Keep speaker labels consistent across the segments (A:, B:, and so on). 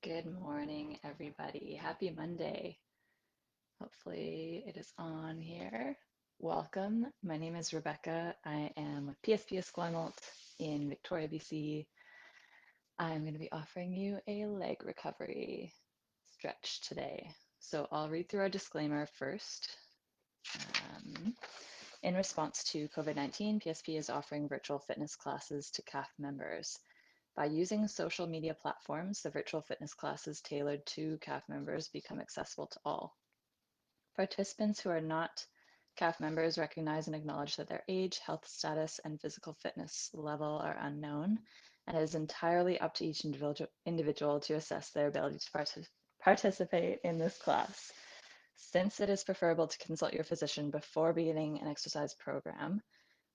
A: Good morning, everybody. Happy Monday. Hopefully it is on here. Welcome. My name is Rebecca. I am with PSP Esquimalt in Victoria, BC. I'm going to be offering you a leg recovery stretch today. So I'll read through our disclaimer first. In response to COVID-19, PSP is offering virtual fitness classes to CAF members. By using social media platforms, the virtual fitness classes tailored to CAF members become accessible to all. Participants who are not CAF members recognize and acknowledge that their age, health status, and physical fitness level are unknown, and it is entirely up to each individual to assess their ability to participate in this class. Since it is preferable to consult your physician before beginning an exercise program,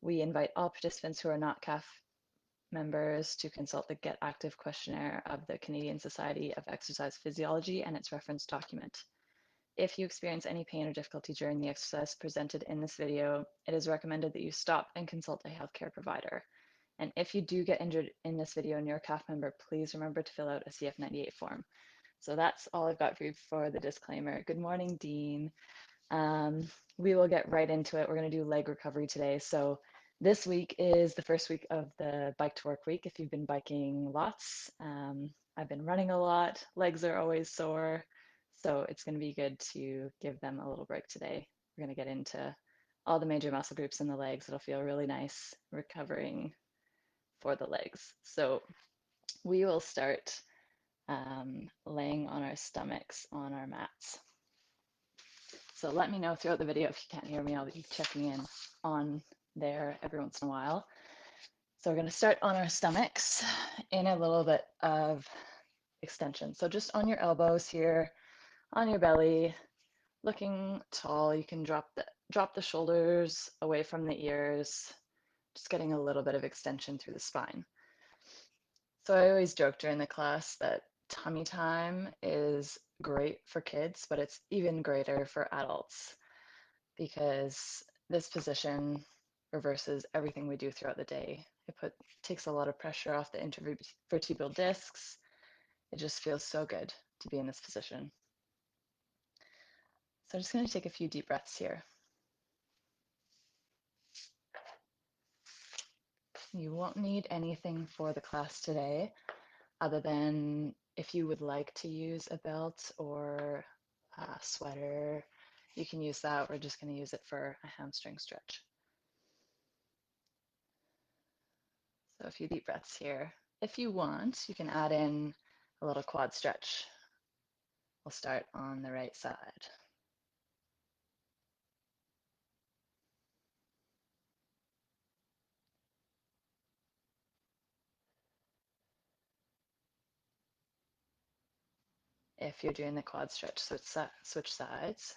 A: we invite all participants who are not CAF members to consult the Get Active questionnaire of the Canadian Society of Exercise Physiology and its reference document. If you experience any pain or difficulty during the exercise presented in this video, it is recommended that you stop and consult a healthcare provider. And if you do get injured in this video and you're a CAF member, please remember to fill out a CF98 form. So that's all I've got for you for the disclaimer. Good morning, Dean. We will get right into it. We're going to do leg recovery today. So this week is the first week of the bike to work week. If you've been biking lots, I've been running a lot. Legs are always sore. So it's going to be good to give them a little break today. We're going to get into all the major muscle groups in the legs. It'll feel really nice recovering for the legs. So we will start laying on our stomachs on our mats. So let me know throughout the video if you can't hear me. I'll be checking in on there every once in a while. So we're going to start on our stomachs in a little bit of extension. So just on your elbows here, on your belly, looking tall. You can drop the shoulders away from the ears, just getting a little bit of extension through the spine. So I always joke during the class that tummy time is great for kids, but it's even greater for adults because this position reverses everything we do throughout the day. It takes a lot of pressure off the intervertebral discs. It just feels so good to be in this position. So I'm just going to take a few deep breaths here. You won't need anything for the class today other than if you would like to use a belt or a sweater, you can use that. We're just going to use it for a hamstring stretch. So a few deep breaths here. If you want, you can add in a little quad stretch. We'll start on the right side. If you're doing the quad stretch, switch sides.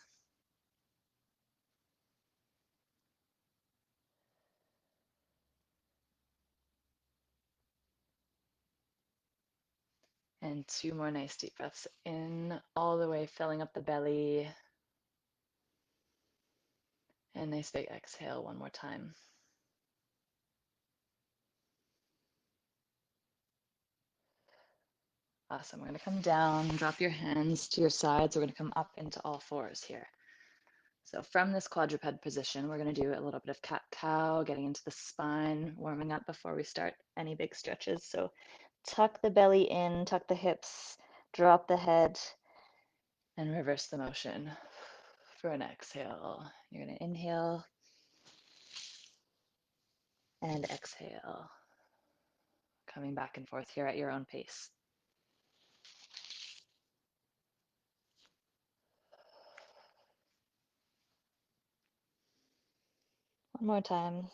A: And two more nice deep breaths in, all the way filling up the belly. And nice big exhale one more time. Awesome. We're going to come down, drop your hands to your sides. We're going to come up into all fours here. So from this quadruped position, we're going to do a little bit of cat-cow, getting into the spine, warming up before we start any big stretches. So tuck the belly in, tuck the hips, drop the head, and reverse the motion for an exhale. You're going to inhale and exhale, coming back and forth here at your own pace. One more time.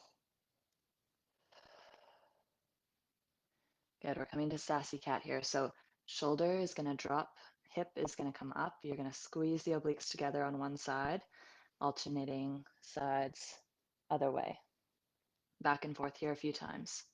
A: Good, we're coming to sassy cat here. So shoulder is going to drop, hip is going to come up. You're going to squeeze the obliques together on one side, alternating sides, other way. Back and forth here a few times.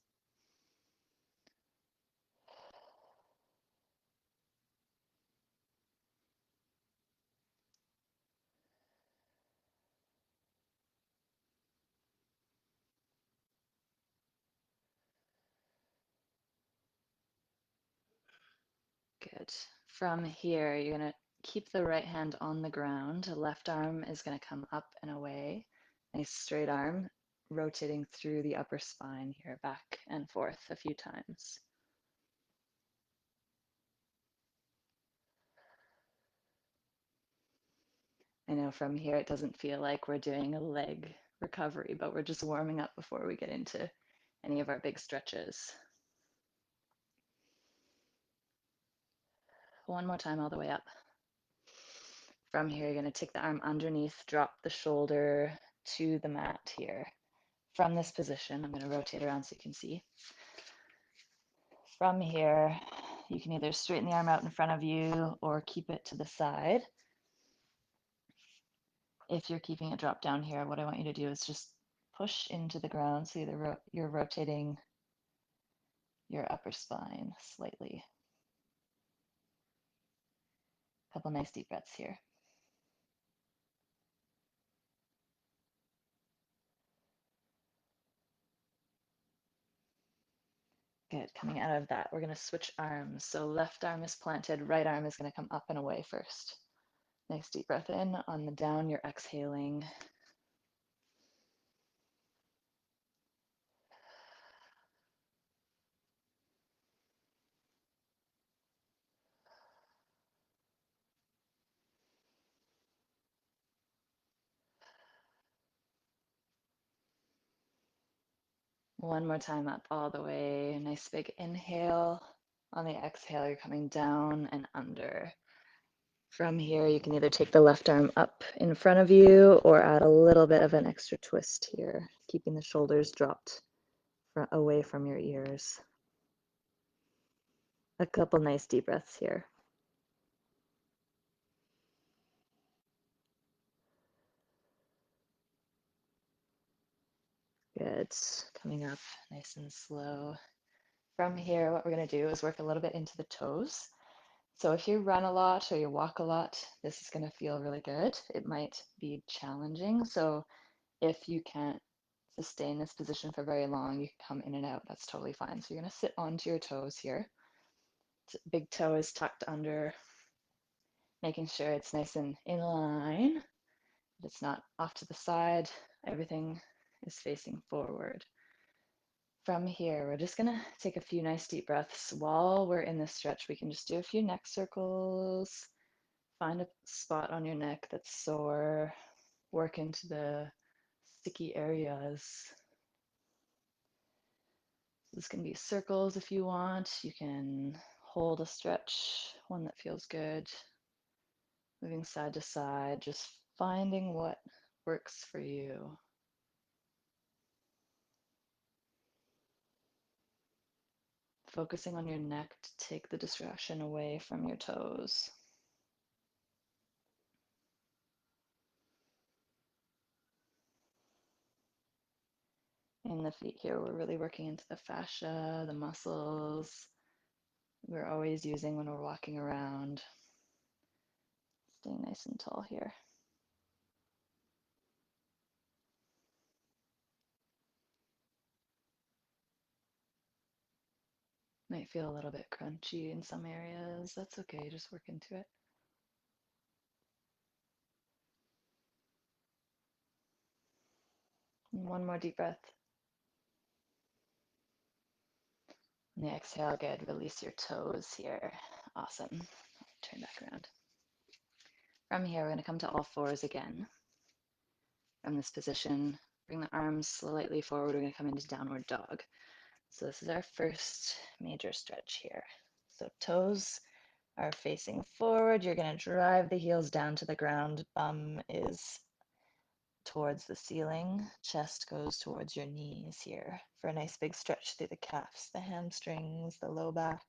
A: Good. From here, you're going to keep the right hand on the ground. The left arm is going to come up and away. Nice straight arm, rotating through the upper spine here, back and forth a few times. I know from here it doesn't feel like we're doing a leg recovery, but we're just warming up before we get into any of our big stretches. One more time all the way up. From here, you're going to take the arm underneath, drop the shoulder to the mat here. From this position, I'm going to rotate around so you can see. From here, you can either straighten the arm out in front of you or keep it to the side. If you're keeping it drop down here, what I want you to do is just push into the ground so you're rotating your upper spine slightly. A couple nice deep breaths here. Good. Coming out of that, we're going to switch arms. So left arm is planted, right arm is going to come up and away first. Nice deep breath in. On the down, you're exhaling. One more time up all the way. Nice big inhale. On the exhale, you're coming down and under. From here, you can either take the left arm up in front of you or add a little bit of an extra twist here, keeping the shoulders dropped away from your ears. A couple nice deep breaths here. Good. Coming up nice and slow. From here, what we're going to do is work a little bit into the toes. So if you run a lot or you walk a lot, this is going to feel really good. It might be challenging. So if you can't sustain this position for very long, you can come in and out. That's totally fine. So you're going to sit onto your toes here. Big toe is tucked under, making sure it's nice and in line. It's not off to the side. Everything is facing forward. From here, we're just going to take a few nice deep breaths. While we're in this stretch, we can just do a few neck circles. Find a spot on your neck that's sore. Work into the sticky areas. This can be circles if you want. You can hold a stretch, one that feels good. Moving side to side, just finding what works for you. Focusing on your neck to take the distraction away from your toes. In the feet here, we're really working into the fascia, the muscles. We're always using when we're walking around. Staying nice and tall here. Might feel a little bit crunchy in some areas. That's okay, just work into it. And one more deep breath. And the exhale, good. Release your toes here. Awesome. Turn back around. From here, we're going to come to all fours again. From this position, bring the arms slightly forward. We're going to come into downward dog. So this is our first major stretch here. So toes are facing forward. You're going to drive the heels down to the ground. Bum is towards the ceiling. Chest goes towards your knees here for a nice big stretch through the calves, the hamstrings, the low back.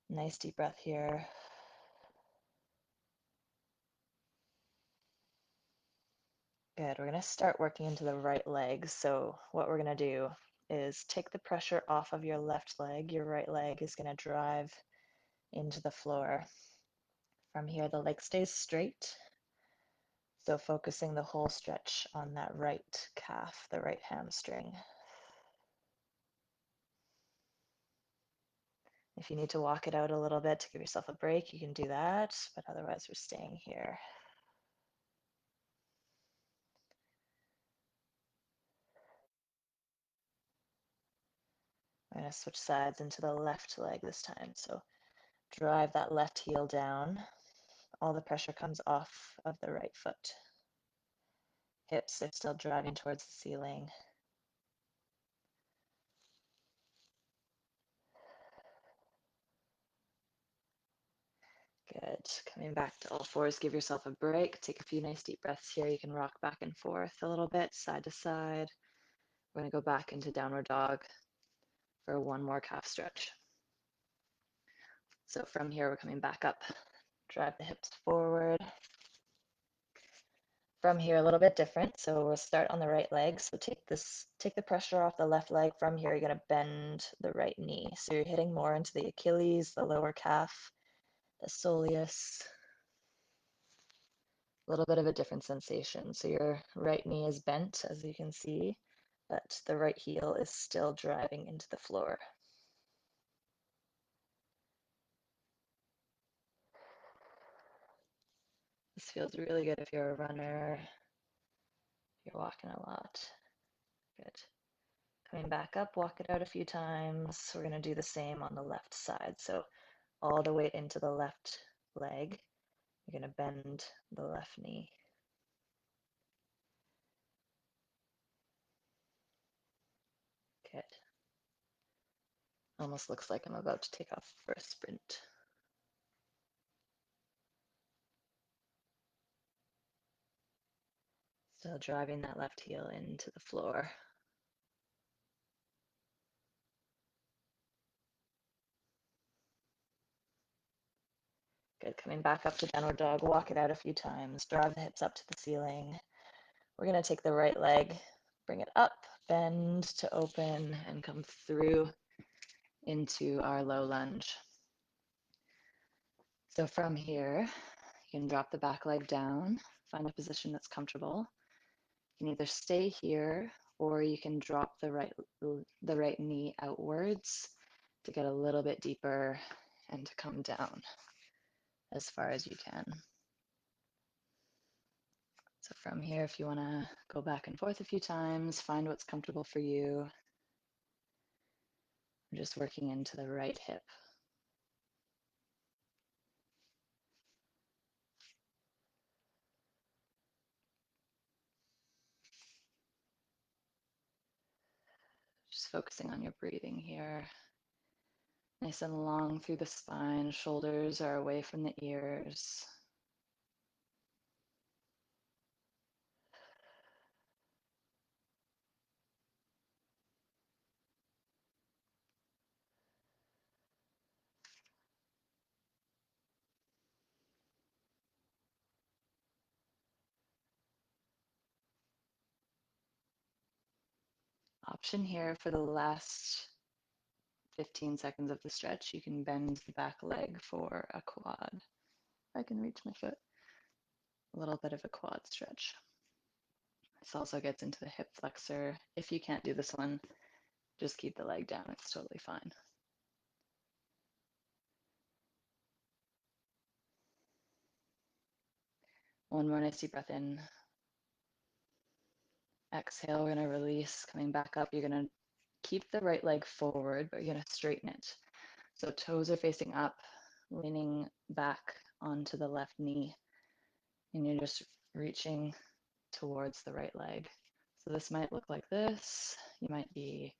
A: Nice deep breath here. Good. We're going to start working into the right leg. So what we're going to do is take the pressure off of your left leg. Your right leg is going to drive into the floor. From here, the leg stays straight. So focusing the whole stretch on that right calf, the right hamstring. If you need to walk it out a little bit to give yourself a break, you can do that, but otherwise we're staying here. I'm going to switch sides into the left leg this time. So drive that left heel down. All the pressure comes off of the right foot. Hips are still driving towards the ceiling. Good. Coming back to all fours, give yourself a break. Take a few nice deep breaths here. You can rock back and forth a little bit, side to side. We're going to go back into downward dog for one more calf stretch. So from here, we're coming back up. Drive the hips forward. From here, a little bit different. So we'll start on the right leg. So take the pressure off the left leg. From here, you're going to bend the right knee. So you're hitting more into the Achilles, the lower calf, the soleus. A little bit of a different sensation. So your right knee is bent, as you can see, but the right heel is still driving into the floor. This feels really good if you're a runner, you're walking a lot. Good. Coming back up, walk it out a few times. We're going to do the same on the left side. So all the weight into the left leg. You're going to bend the left knee. Good. Almost looks like I'm about to take off for a sprint. Still driving that left heel into the floor. Good, coming back up to downward dog, walk it out a few times, drive the hips up to the ceiling. We're gonna take the right leg, bring it up, bend to open, and come through into our low lunge. So from here, you can drop the back leg down, find a position that's comfortable. You can either stay here or you can drop the right knee outwards to get a little bit deeper and to come down as far as you can. So from here, if you want to go back and forth a few times, find what's comfortable for you. I'm just working into the right hip. Just focusing on your breathing here. Nice and long through the spine, shoulders are away from the ears. Option here for the last 15 seconds of the stretch, you can bend the back leg for a quad. I can reach my foot. A little bit of a quad stretch. This also gets into the hip flexor. If you can't do this one, just keep the leg down. It's totally fine. One more nice deep breath in. Exhale, we're going to release, coming back up. You're going to keep the right leg forward, but you're going to straighten it. So toes are facing up, leaning back onto the left knee, and you're just reaching towards the right leg. So this might look like this. You might be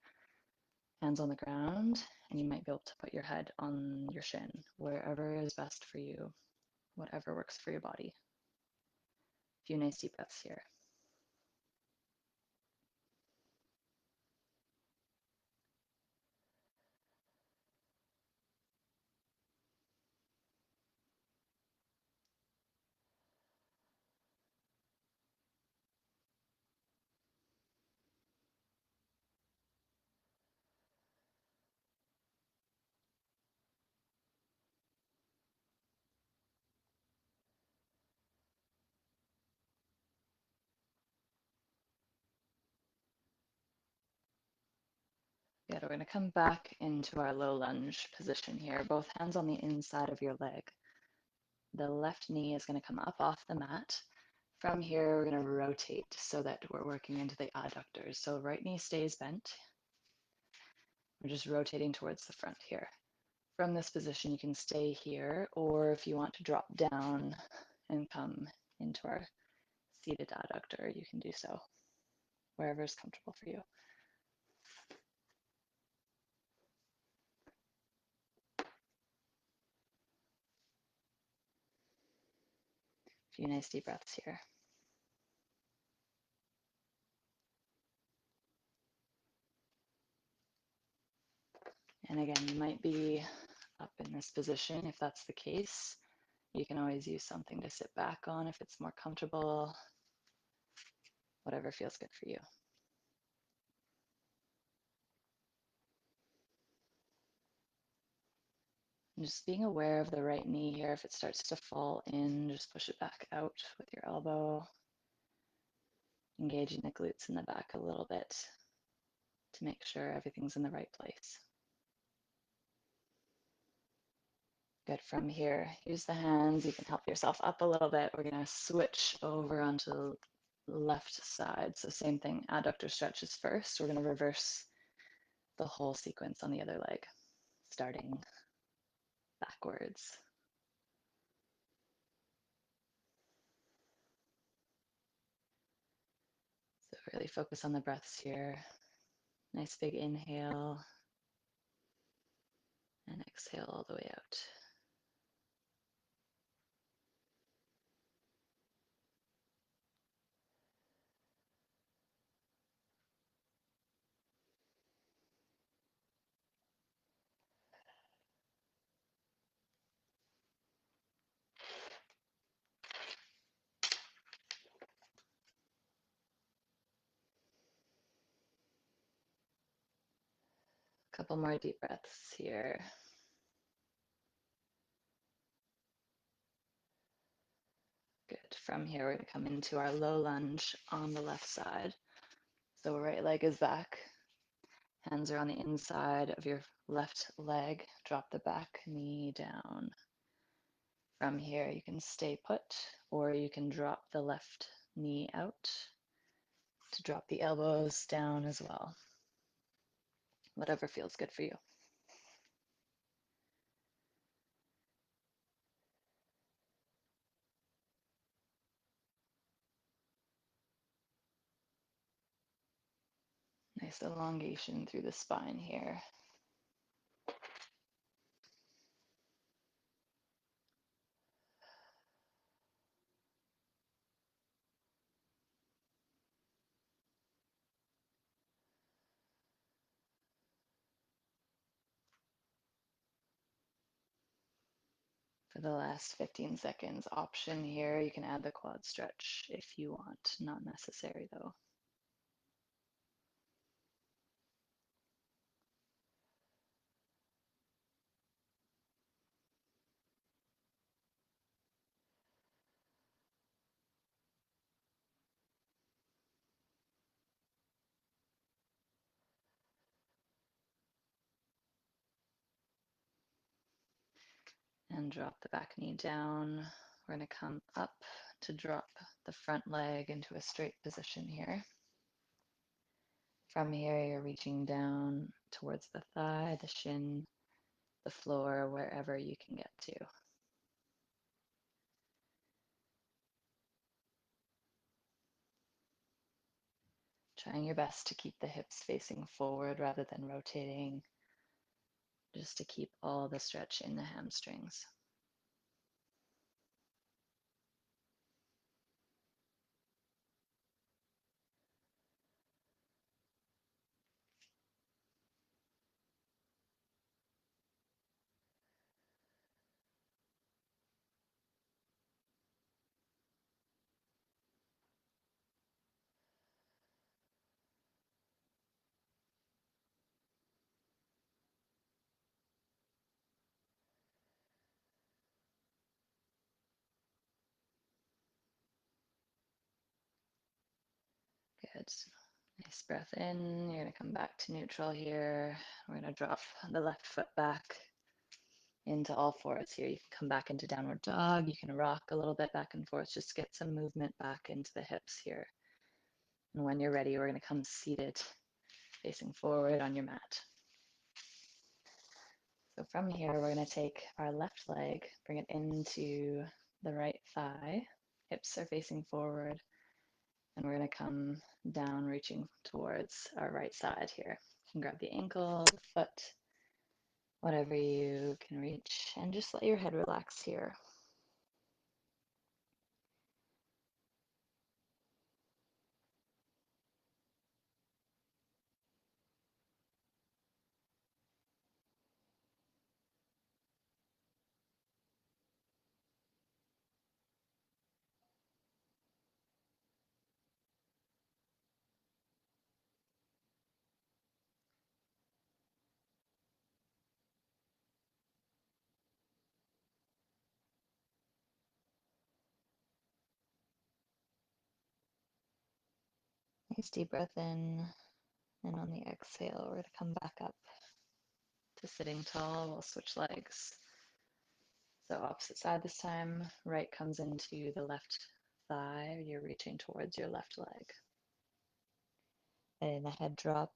A: hands on the ground, and you might be able to put your head on your shin, wherever is best for you, whatever works for your body. A few nice deep breaths here. Good. We're going to come back into our low lunge position here, both hands on the inside of your leg. The left knee is going to come up off the mat. From here, we're going to rotate so that we're working into the adductors. So right knee stays bent. We're just rotating towards the front here. From this position, you can stay here, or if you want to drop down and come into our seated adductor, you can do so, wherever is comfortable for you. A few nice deep breaths here. And again, you might be up in this position. If that's the case, you can always use something to sit back on if it's more comfortable, whatever feels good for you. And just being aware of the right knee here. If it starts to fall in, just push it back out with your elbow, engaging the glutes in the back a little bit to make sure everything's in the right place. Good. From here, use the hands. You can help yourself up a little bit. We're going to switch over onto the left side. So same thing, adductor stretches first. We're going to reverse the whole sequence on the other leg, starting backwards. So really focus on the breaths here. Nice big inhale and exhale all the way out. A couple more deep breaths here. Good. From here, we're going to come into our low lunge on the left side. So right leg is back. Hands are on the inside of your left leg. Drop the back knee down. From here, you can stay put, or you can drop the left knee out to drop the elbows down as well. Whatever feels good for you. Nice elongation through the spine here. For the last 15 seconds, option here, you can add the quad stretch if you want, not necessary though. And drop the back knee down. We're going to come up to drop the front leg into a straight position here. From here, you're reaching down towards the thigh, the shin, the floor, wherever you can get to. Trying your best to keep the hips facing forward rather than rotating, just to keep all the stretch in the hamstrings. Good. Nice breath in. You're going to come back to neutral here. We're going to drop the left foot back into all fours here. You can come back into downward dog. You can rock a little bit back and forth. Just get some movement back into the hips here. And when you're ready, we're going to come seated, facing forward on your mat. So from here, we're going to take our left leg, bring it into the right thigh. Hips are facing forward. And we're going to come down, reaching towards our right side here. You can grab the ankle, the foot, whatever you can reach, and just let your head relax here. Nice deep breath in, and on the exhale, we're going to come back up to sitting tall. We'll switch legs. So opposite side this time, right comes into the left thigh. You're reaching towards your left leg. And the head drop.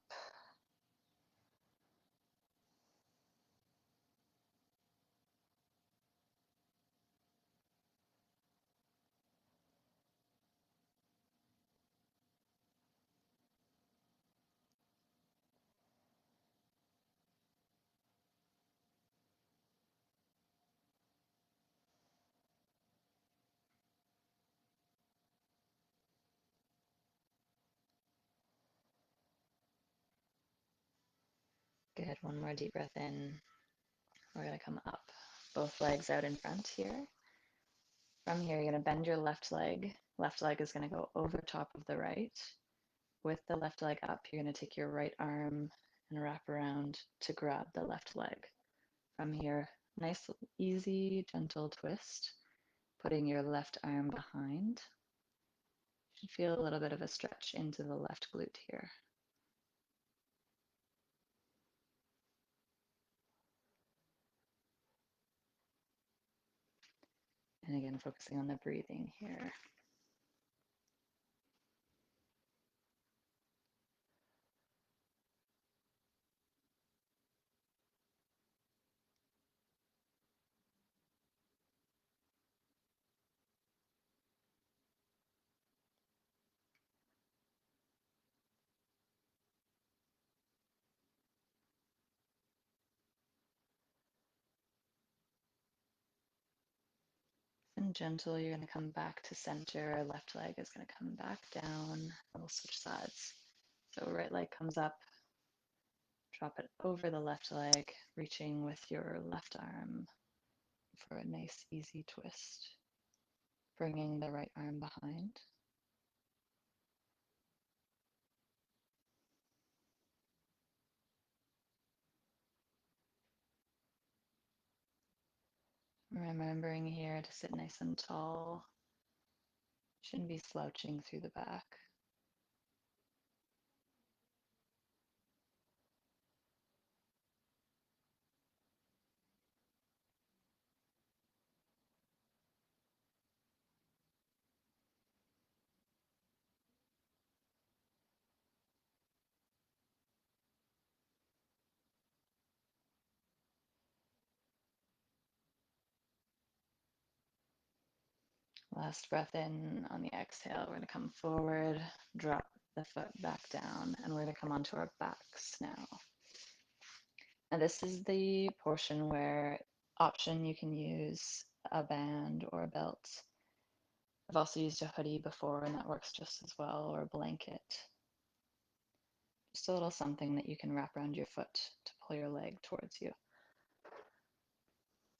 A: Good. One more deep breath in. We're going to come up. Both legs out in front here. From here, you're going to bend your left leg. Left leg is going to go over top of the right. With the left leg up, you're going to take your right arm and wrap around to grab the left leg. From here, nice, easy, gentle twist, putting your left arm behind. You should feel a little bit of a stretch into the left glute here. And again, focusing on the breathing here. And gentle, you're going to come back to center. Left leg is going to come back down. And we'll switch sides. So right leg comes up. Drop it over the left leg, reaching with your left arm for a nice, easy twist. Bringing the right arm behind. Remembering here to sit nice and tall. Shouldn't be slouching through the back. Last breath in on the exhale. We're going to come forward, drop the foot back down, and we're going to come onto our backs now. And this is the portion where option you can use a band or a belt. I've also used a hoodie before, and that works just as well, or a blanket. Just a little something that you can wrap around your foot to pull your leg towards you.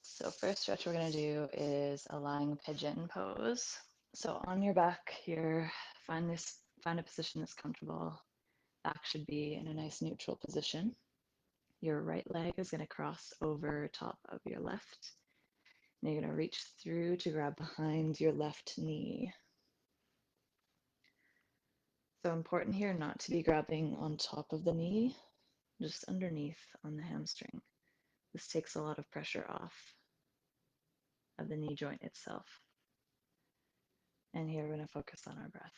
A: So first stretch we're going to do is a lying pigeon pose. So on your back here, find a position that's comfortable. Back should be in a nice neutral position. Your right leg is going to cross over top of your left. And you're going to reach through to grab behind your left knee. So important here not to be grabbing on top of the knee, just underneath on the hamstring. This takes a lot of pressure off of the knee joint itself. And here we're going to focus on our breath.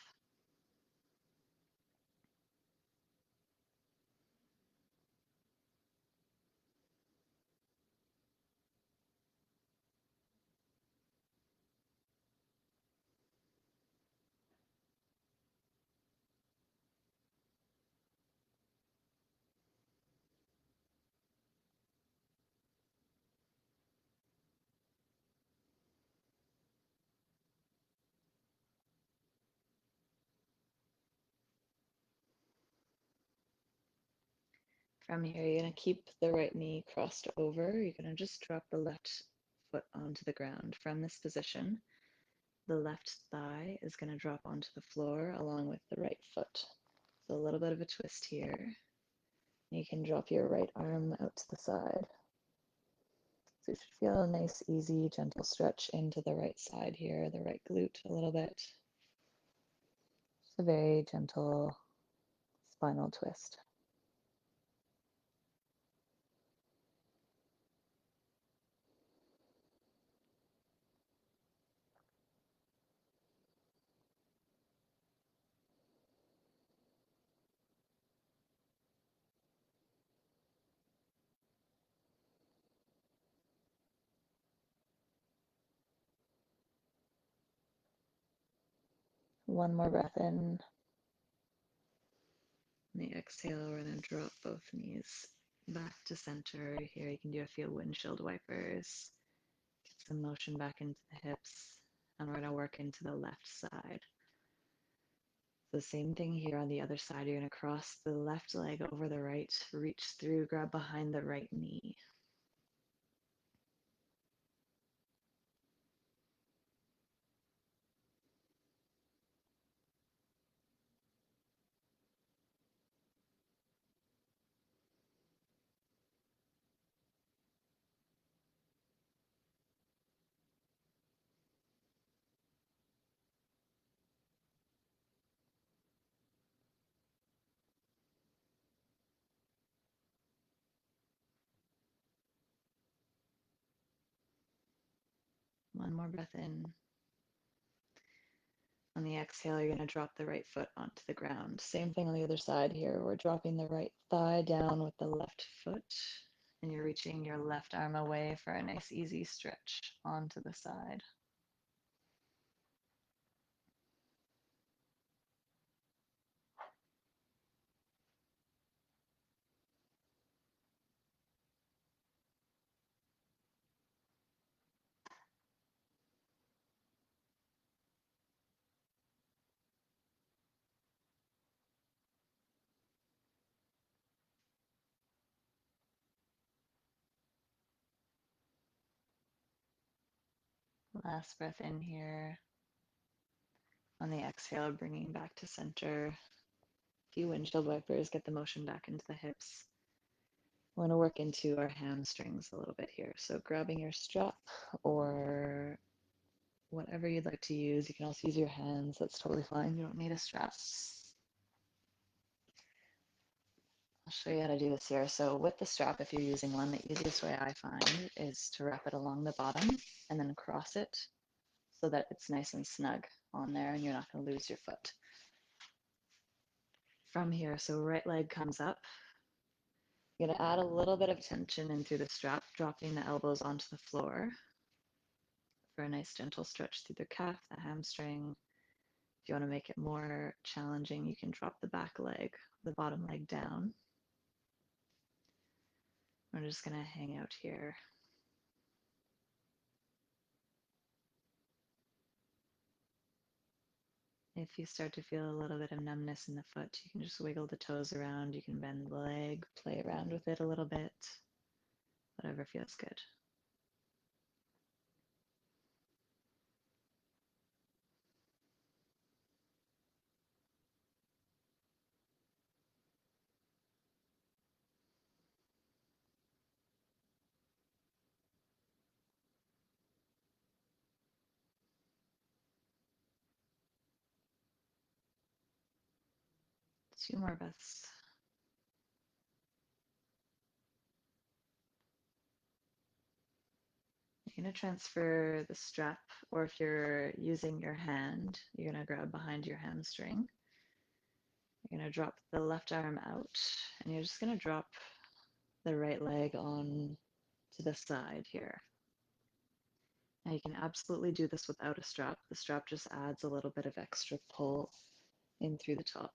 A: From here, you're going to keep the right knee crossed over. You're going to just drop the left foot onto the ground. From this position, the left thigh is going to drop onto the floor along with the right foot. So a little bit of a twist here. You can drop your right arm out to the side. So you should feel a nice, easy, gentle stretch into the right side here, the right glute a little bit. Just a very gentle spinal twist. One more breath in. On the exhale, we're going to drop both knees back to center. Here you can do a few windshield wipers. Get some motion back into the hips. And we're going to work into the left side. The same thing here on the other side. You're going to cross the left leg over the right, reach through, grab behind the right knee. One more breath in. On the exhale, you're going to drop the right foot onto the ground. Same thing on the other side here. We're dropping the right thigh down with the left foot, and you're reaching your left arm away for a nice, easy stretch onto the side. Last breath in here. On the exhale, bringing back to center. A few windshield wipers, get the motion back into the hips. We want to work into our hamstrings a little bit here. So grabbing your strap or whatever you'd like to use. You can also use your hands. That's totally fine. You don't need a strap. I'll show you how to do this here. So with the strap, if you're using one, the easiest way I find is to wrap it along the bottom and then cross it so that it's nice and snug on there and you're not going to lose your foot. From here, so right leg comes up. You're going to add a little bit of tension in through the strap, dropping the elbows onto the floor for a nice gentle stretch through the calf, the hamstring. If you want to make it more challenging, you can drop the back leg, the bottom leg down. We're just going to hang out here. If you start to feel a little bit of numbness in the foot, you can just wiggle the toes around. You can bend the leg, play around with it a little bit, whatever feels good. 2 more breaths. You're going to transfer the strap, or if you're using your hand, you're going to grab behind your hamstring. You're going to drop the left arm out, and you're just going to drop the right leg on to the side here. Now you can absolutely do this without a strap. The strap just adds a little bit of extra pull in through the top.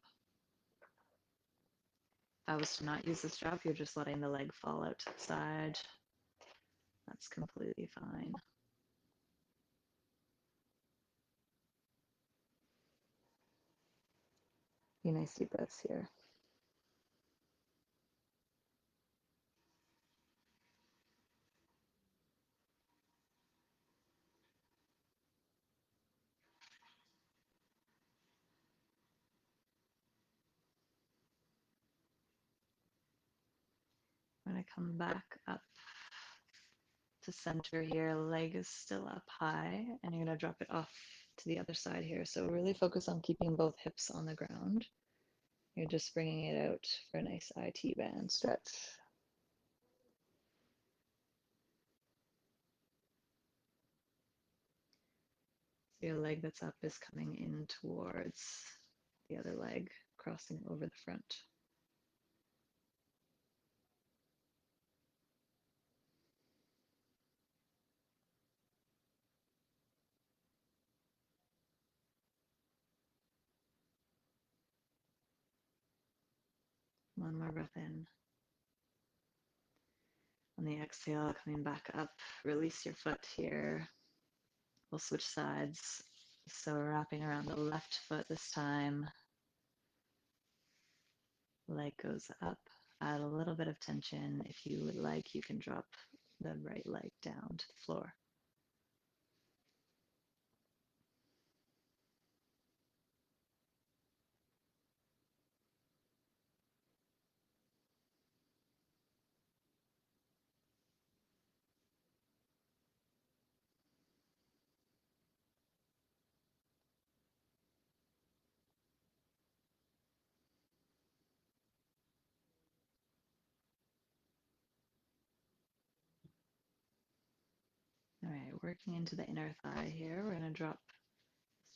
A: If I was to not use the strap, you're just letting the leg fall out to the side. That's completely fine. Be nice deep breaths here. I'm going to come back up to center here. Leg is still up high, and you're going to drop it off to the other side here. So really focus on keeping both hips on the ground. You're just bringing it out for a nice IT band stretch. So your leg that's up is coming in towards the other leg, crossing over the front. One more breath in. On the exhale, coming back up, release your foot here. We'll switch sides. So wrapping around the left foot this time. Leg goes up. Add a little bit of tension. If you would like, you can drop the right leg down to the floor. All right, working into the inner thigh here. We're going to drop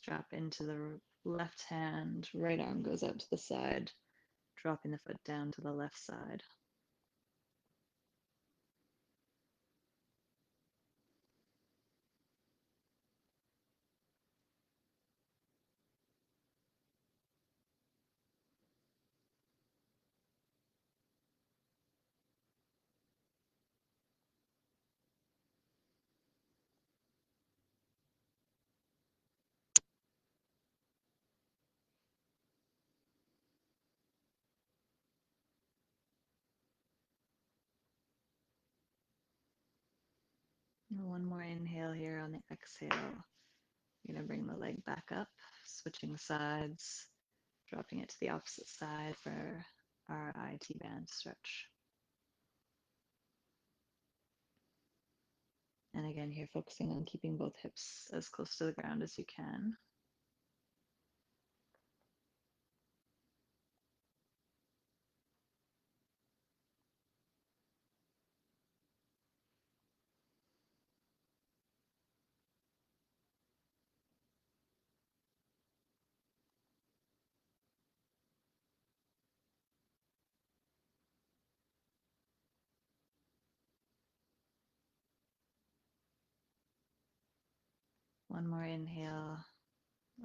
A: strap into the left hand. Right arm goes out to the side, dropping the foot down to the left side. One more inhale here. On the exhale, you're going to bring the leg back up, switching sides, dropping it to the opposite side for our IT band stretch. And again, here focusing on keeping both hips as close to the ground as you can. One more inhale.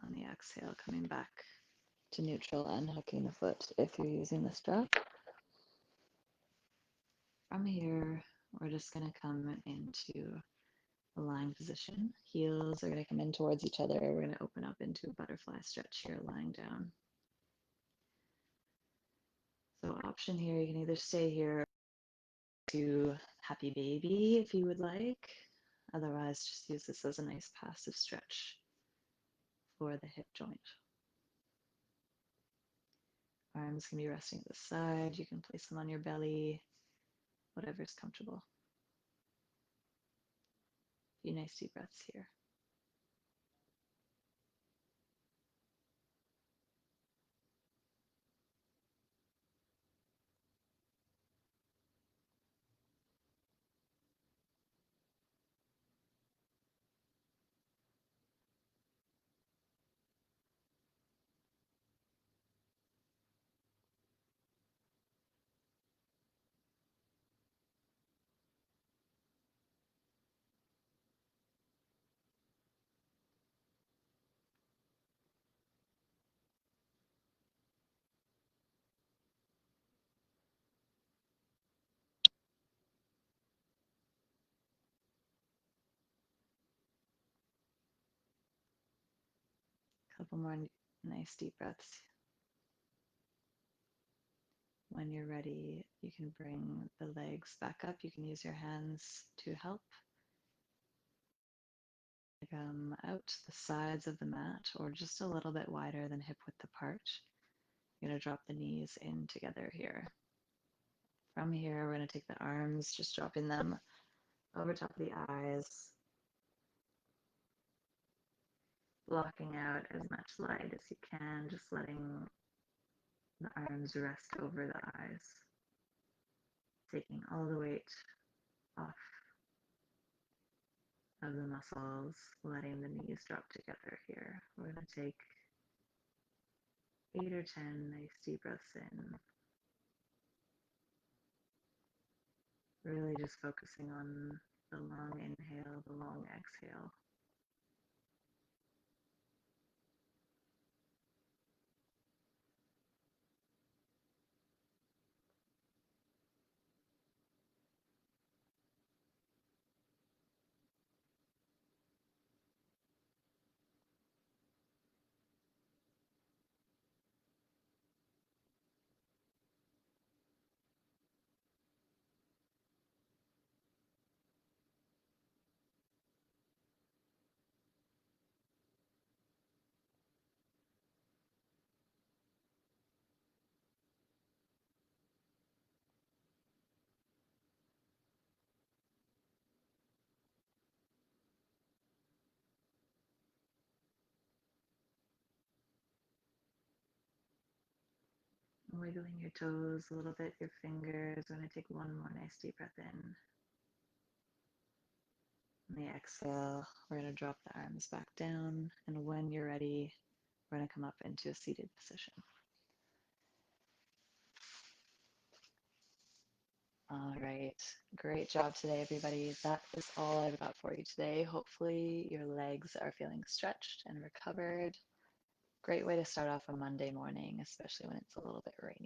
A: On the exhale, coming back to neutral, unhooking the foot if you're using the strap. From here, we're just going to come into a lying position. Heels are going to come in towards each other. We're going to open up into a butterfly stretch here, lying down. So option here, you can either stay here to happy baby if you would like. Otherwise, just use this as a nice passive stretch for the hip joint. Arms can be resting at the side. You can place them on your belly, whatever is comfortable. A few nice deep breaths here. couple more nice deep breaths. When you're ready, you can bring the legs back up. You can use your hands to help. Out the sides of the mat or just a little bit wider than hip width apart. You're going to drop the knees in together here. From here, we're going to take the arms, just dropping them over top of the eyes, blocking out as much light as you can, just letting the arms rest over the eyes, taking all the weight off of the muscles, letting the knees drop together here. We're going to take 8 or 10 nice deep breaths in, really just focusing on the long inhale, the long exhale. Wiggling your toes a little bit, your fingers. We're going to take one more nice deep breath in. On the exhale, we're going to drop the arms back down. And when you're ready, we're going to come up into a seated position. All right. Great job today, everybody. That is all I've got for you today. Hopefully, your legs are feeling stretched and recovered. Great way to start off a Monday morning, especially when it's a little bit rainy.